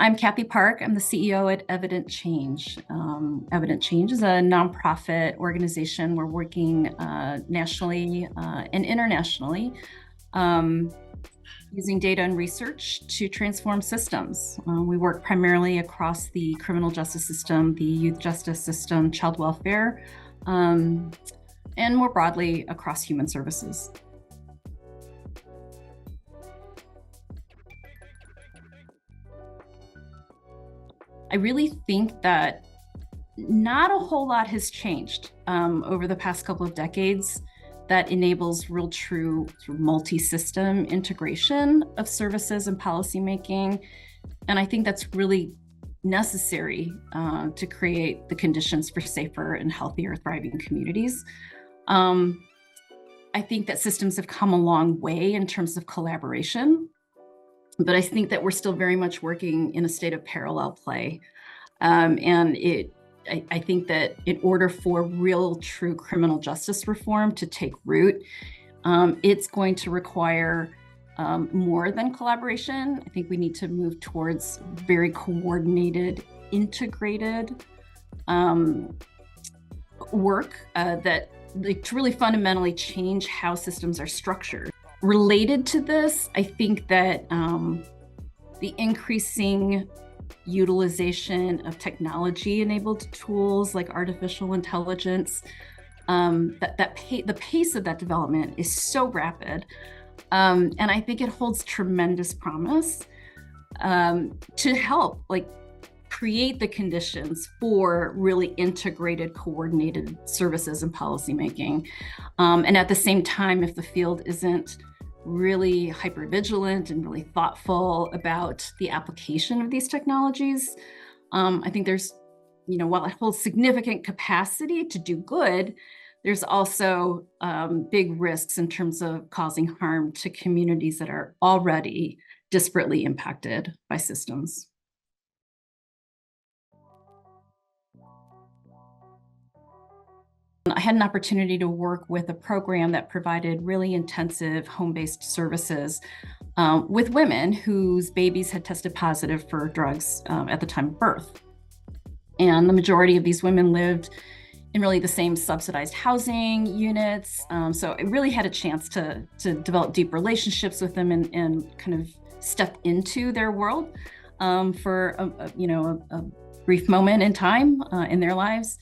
I'm Kathy Park. I'm the CEO at Evident Change. Evident Change is a nonprofit organization. We're working nationally and internationally using data and research to transform systems. We work primarily across the criminal justice system, the youth justice system, child welfare, and more broadly across human services. I really think that not a whole lot has changed over the past couple of decades that enables real true multi-system integration of services and policymaking. And I think that's really necessary to create the conditions for safer and healthier, thriving communities. I think that systems have come a long way in terms of collaboration, but I think that we're still very much working in a state of parallel play. I think that in order for real, true criminal justice reform to take root, it's going to require more than collaboration. I think we need to move towards very coordinated, integrated work that to really fundamentally change how systems are structured. Related to this, I think that the increasing utilization of technology-enabled tools like artificial intelligence, the pace of that development is so rapid, and I think it holds tremendous promise to help create the conditions for really integrated, coordinated services and policymaking. And at the same time, if the field isn't really hyper-vigilant and really thoughtful about the application of these technologies, I think there's, while it holds significant capacity to do good, there's also big risks in terms of causing harm to communities that are already disparately impacted by systems. I had an opportunity to work with a program that provided really intensive home-based services with women whose babies had tested positive for drugs at the time of birth. And the majority of these women lived in really the same subsidized housing units. So I really had a chance to develop deep relationships with them and kind of step into their world for a brief moment in time in their lives.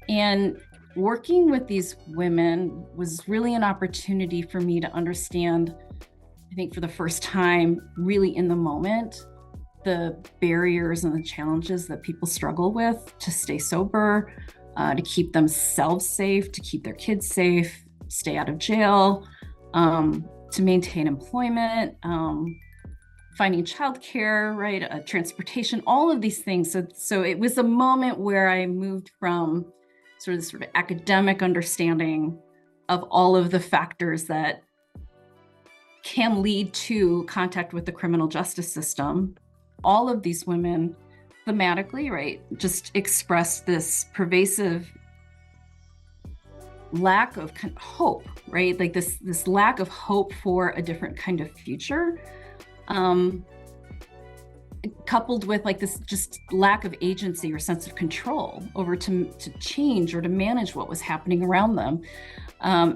And working with these women was really an opportunity for me to understand, I think for the first time, really in the moment, the barriers and the challenges that people struggle with to stay sober, to keep themselves safe, to keep their kids safe, stay out of jail, to maintain employment, finding childcare, right, transportation, all of these things. So it was a moment where I moved from sort of academic understanding of all of the factors that can lead to contact with the criminal justice system. All of these women thematically, right, just expressed this pervasive lack of hope, right? Like this lack of hope for a different kind of future. Coupled with this just lack of agency or sense of control over to change or to manage what was happening around them,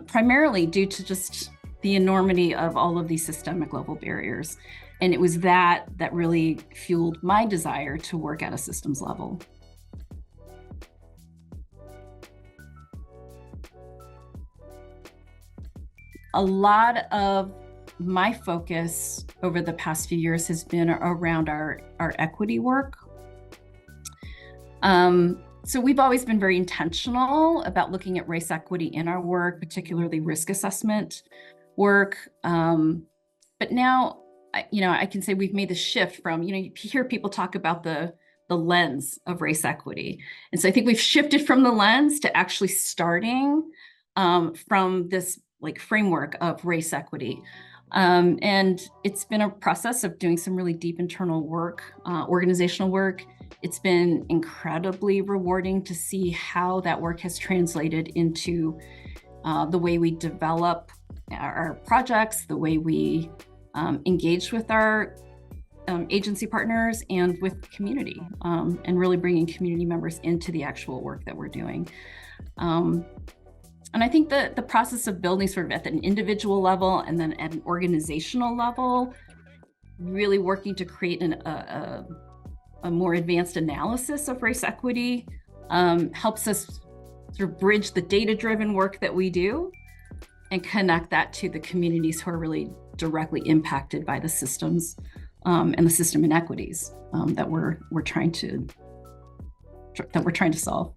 primarily due to just the enormity of all of these systemic level barriers. And it was that really fueled my desire to work at a systems level. A lot of my focus over the past few years has been around our equity work. So we've always been very intentional about looking at race equity in our work, particularly risk assessment work. But now, I can say we've made the shift from, you hear people talk about the lens of race equity. And so I think we've shifted from the lens to actually starting from this framework of race equity. And it's been a process of doing some really deep internal work, organizational work. It's been incredibly rewarding to see how that work has translated into the way we develop our projects, the way we engage with our agency partners and with community, and really bringing community members into the actual work that we're doing. And I think that the process of building sort of at an individual level and then at an organizational level, really working to create a more advanced analysis of race equity helps us sort of bridge the data-driven work that we do and connect that to the communities who are really directly impacted by the systems and the system inequities that we're trying to solve.